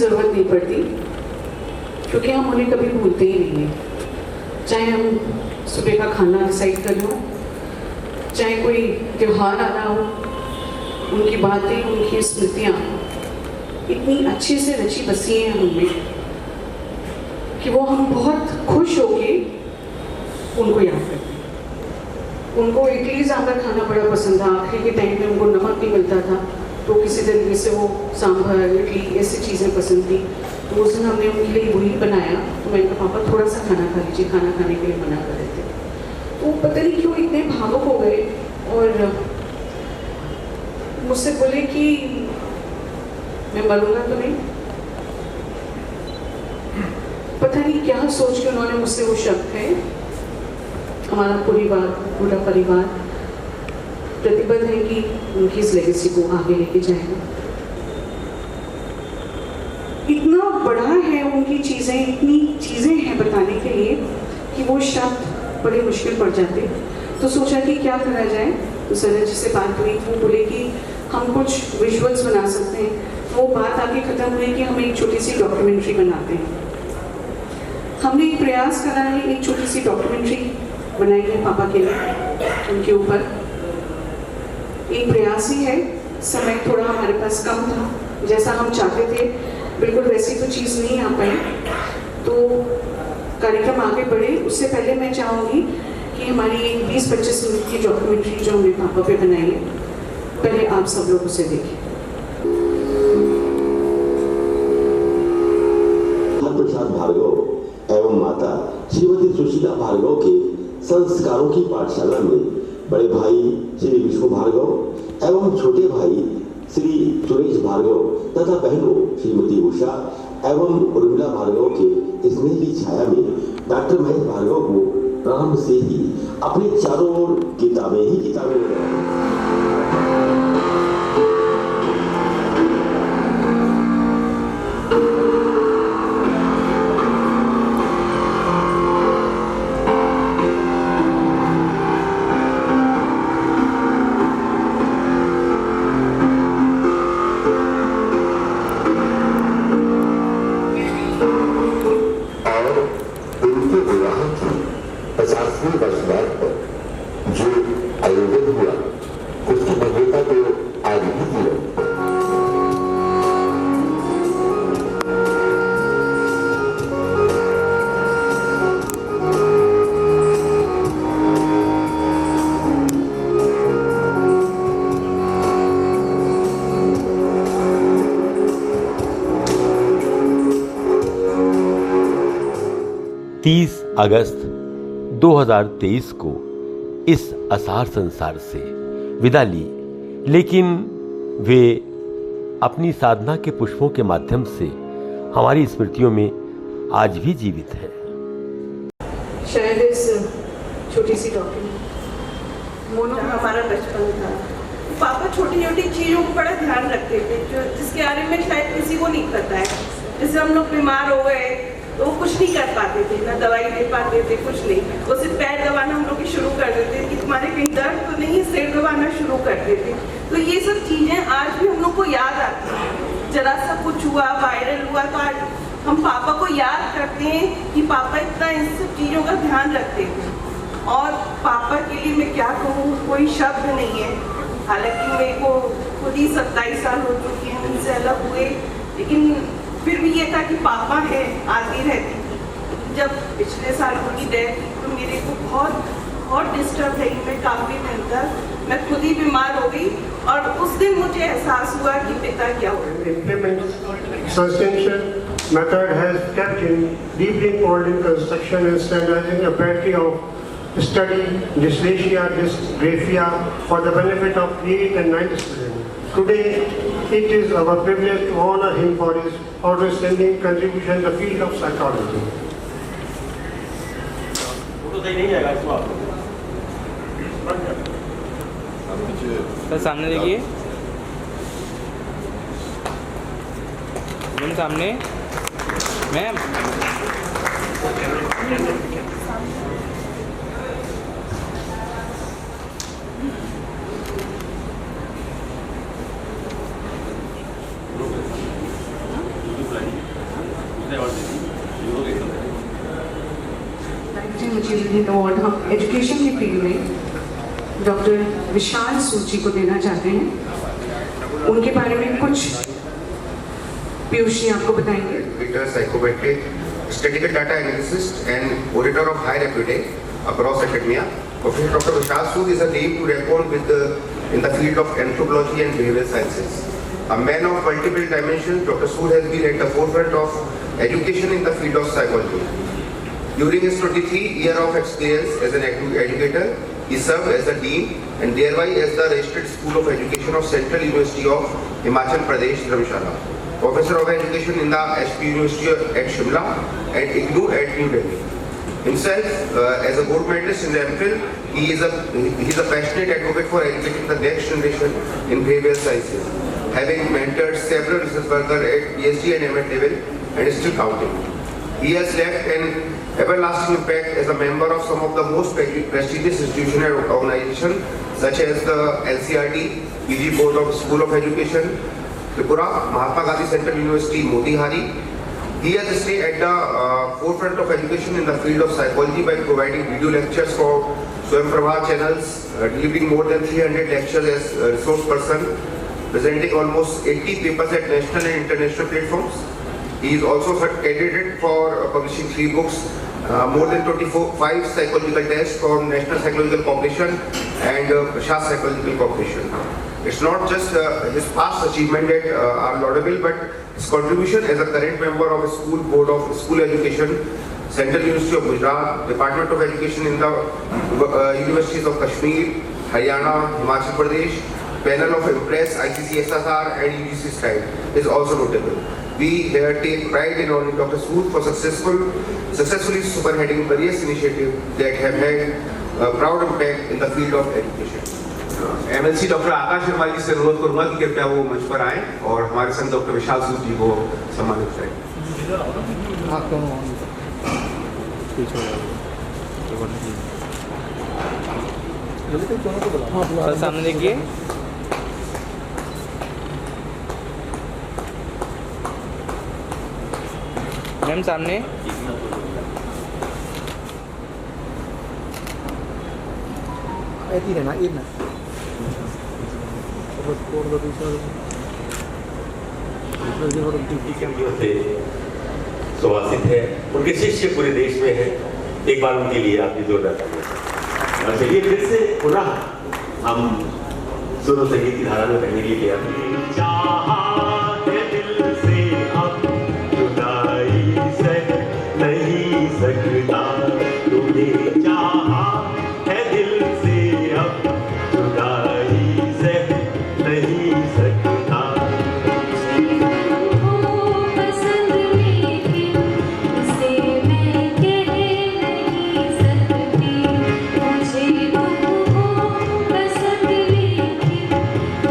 ज़रूरत नहीं पड़ती, क्योंकि हम उन्हें कभी भूलते ही नहीं हैं। चाहे हम सुबह का खाना डिसाइड कर लो, चाहे कोई त्यौहार आ रहा हो, उनकी बातें, उनकी स्मृतियाँ इतनी अच्छे से रची बसी हैं उनमें कि वो हम बहुत खुश होके उनको याद करते हैं। उनको इडली सांभर खाना बड़ा पसंद था। आखिरी के टाइम में उनको नमक नहीं मिलता था, तो किसी तरीके से वो सांभर, इडली ऐसी चीज़ें पसंद थी। तो उस दिन हमने उनके लिए वही बनाया। तो मैंने कहा पापा थोड़ा सा खाना खा लीजिए, खाना खाने के लिए मना कर रहे थे। तो पता नहीं क्यों इतने भावुक हो गए और मुझसे बोले कि मैं मरूंगा तो नहीं। पता नहीं क्या सोच के उन्होंने मुझसे वो शब्द कहे। हमारा पूरा परिवार प्रतिबद्ध है कि उनकी इस लेगेसी को आगे लेके जाएगा। इतना बड़ा है उनकी चीज़ें, इतनी चीज़ें हैं बताने के लिए कि वो शब्द बड़े मुश्किल पड़ जाते। तो सोचा कि क्या करा जाए। तो सर जी से बात हुई, वो बोले कि हम कुछ विजुअल्स बना सकते हैं। वो बात आगे ख़त्म हुई कि हम एक छोटी सी डॉक्यूमेंट्री बनाते हैं। हमने एक प्रयास करा है, एक छोटी सी डॉक्यूमेंट्री बनाई है पापा के लिए, उनके ऊपर। एक प्रयास ही है, समय थोड़ा हमारे पास कम था, जैसा हम चाहते थे बिल्कुल वैसी तो चीज़ नहीं आ पाई। तो कार्यक्रम आगे बढ़े, उससे पहले मैं चाहूँगी कि हमारी एक 20-25 मिनट की डॉक्यूमेंट्री जो हमने पापा पे बनाई है, पहले आप सब लोग उसे देखें। प्रसाद भार्गव एवं माता श्रीमती सुशीला भार्गव के संस्कारों की पाठशाला में बड़े भाई श्री विष्णु भार्गव एवं छोटे भाई श्री सुरेश भार्गव तथा बहनों श्रीमती उषा एवं उर्मिला भार्गव के स्नेह की छाया में डॉक्टर महेश भार्गव को प्रारंभ से ही अपने चारों ओर किताबें ही किताबें जो आयोजन हुआ उसकी भव्यता तो आज भी जीवन। 30 अगस्त 2023 को इस असार संसार से विदा ली, लेकिन वे अपनी साधना के पुष्पों के माध्यम से हमारी स्मृतियों में आज भी जीवित है। शायद इस छोटी सी डॉक्यूमेंट मोनो हमारा बचपन था। पापा छोटी छोटी चीज़ों को बड़ा ध्यान रखते थे, जो जिसके बारे में शायद किसी को नहीं पता है। जैसे हम लोग बीमार हो गए तो वो कुछ नहीं कर पाते थे, ना दवाई दे पाते थे, कुछ नहीं। वो सिर्फ पैर दबाना हम लोग की शुरू कर देते कि तुम्हारे कहीं दर्द तो नहीं है, सिर दबाना शुरू कर देते। तो ये सब चीज़ें आज भी हम लोग को याद आती हैं। जरा सा कुछ हुआ, वायरल हुआ, तो आज हम पापा को याद करते हैं कि पापा इतना इन सब चीज़ों का ध्यान रखते थे। और पापा के लिए मैं क्या कहूँ, कोई शब्द नहीं है। हालांकि मेरे को खुद ही 27 साल हो चुके हैं उनसे अलग हुए, लेकिन फिर भी ये था कि पापा है, आती रहती थी। जब पिछले साल उनकी डेथ हुई तो मेरे को बहुत डिस्टर्ब रही मैं काफ़ी दिन तक। मैं खुद ही बीमार हो गई और उस दिन मुझे एहसास हुआ कि पिता क्या हुआ। Substantial method has kept him deeply involved in construction and standardizing a battery of study dyslexia, dysgraphia for the benefit of 8th and 9th students. Today, it is our privilege to honor him for his outstanding contribution in the field of psychology. Sir सामने देखिए, ma'am सामने, ma'am planning Hind award हम education की field में doctor विशाल सूद जी को देना चाहते हैं। उनके बारे में कुछ पीयूष जी आपको बताएंगे। Psychometric, statistical data analyst and auditor of high reputation across academia. Professor Dr. Vishal Sood is a name to reckon with in the field of anthropology and behavioral sciences. A man of multiple dimensions, Dr. Sood has been at the forefront of education in the field of psychology. During his 23-year of experience as an educator, he served as the dean and thereby as the registered school of education of Central University of Himachal Pradesh, Dharamshala. Professor of Education in the HP University at Shimla and IGNOU at New Delhi. Himself, as a gold medalist in the MPhil, he is a passionate advocate for educating the next generation in behavioral sciences, having mentored several research workers at PhD and MA level and is still counting. He has left an everlasting impact as a member of some of the most prestigious institutions and organizations such as the NCRT, PG Board of School of Education, Tripura, Mahatma Gandhi Central University, Motihari. He has stayed at the forefront of education in the field of psychology by providing video lectures for Swayamprabha channels, delivering more than 300 lectures as a resource person, presenting almost 80 papers at national and international platforms. He is also credited for publishing 3 books, more than 25 psychological tests from National Psychological Corporation and Shah Psychological Corporation. It's not just his past achievement that are laudable, but his contribution as a current member of the School Board of School Education, Central University of Gujarat, Department of Education in the Universities of Kashmir, Haryana, Himachal Pradesh, panel of Impress, ICCSR and UGC style is also notable. We here take pride in honoring Dr. Sood for successfully spearheading various initiatives that have had a proud impact in the field of education. MLC doctor Akash Sharma ji से अनुरोध करूंगा कि कृपया वो मंच पर आएं और हमारे संग डॉक्टर विशाल सूद जी को सम्मानित करें। सर सामने देखिए। मैम सामने। सुभाषित है, उनके शिष्य पूरे देश में है। एक बार उनके लिए आपकी जोरदार तालियां। चलिए फिर से पुनः हम सुनो संगीत की धारा में बहने के लिए नहीं सकता तुम्हें चाहा है दिल से अब जुदाई से नहीं सकता। पसंद लेकिन उसे मैं कह नहीं सकती, मुझे तुमको पसंद लेकिन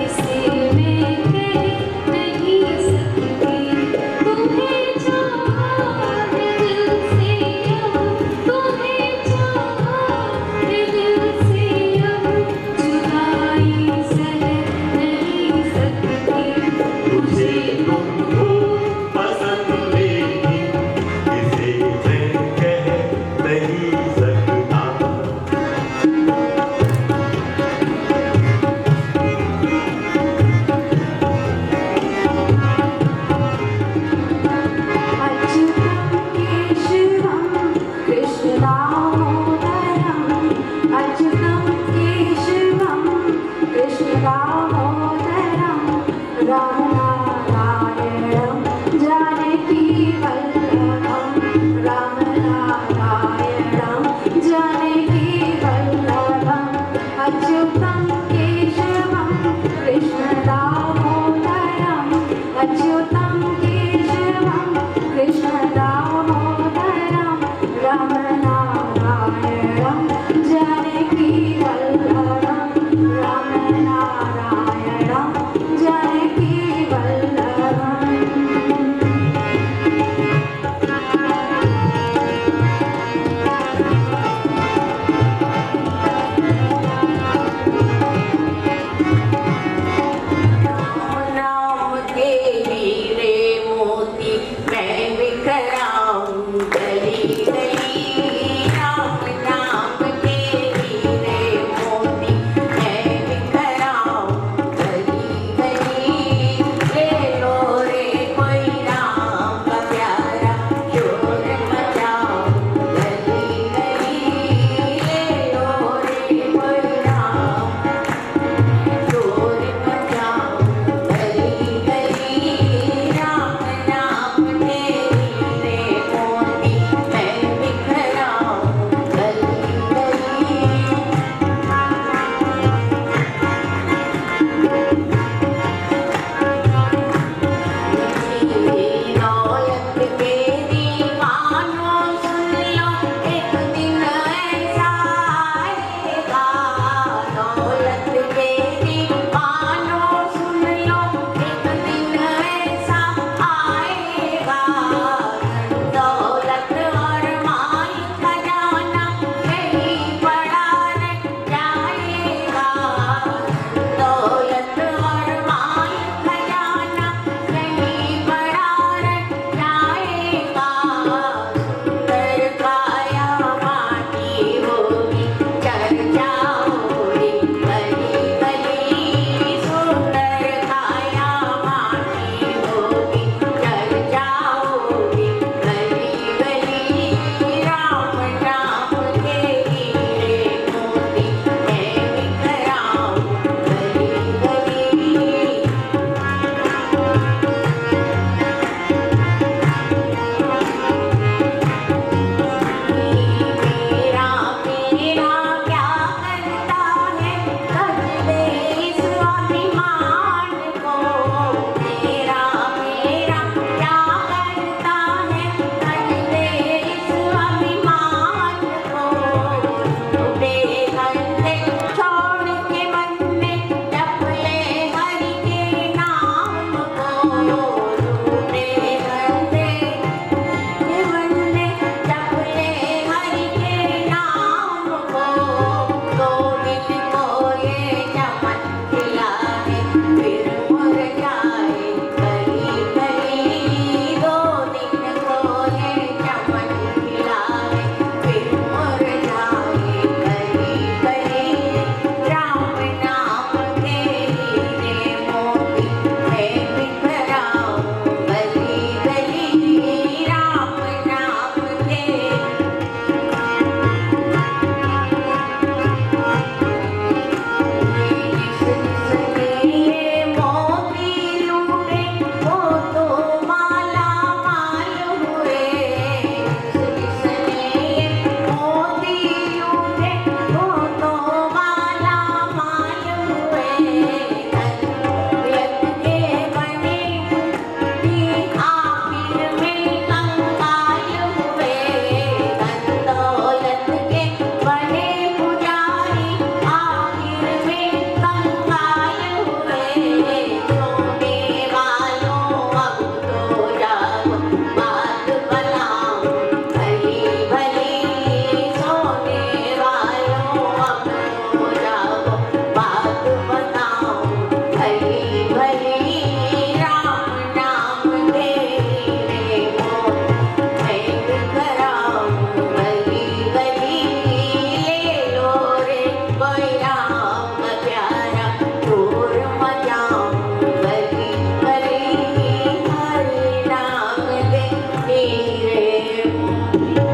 इसे मैं कह नहीं सकती। तुम्हें चाहा है दिल से अब, तुम्हें चाहा है दिल से अब, जुदाई सह नहीं सकती, मुझे तुमको पसंद लेकिन इसे मैं कह नहीं सकता। अच्युतं केशवं कृष्ण दामोदरं, अच्युतं केशवं कृष्ण दामोदरं, राम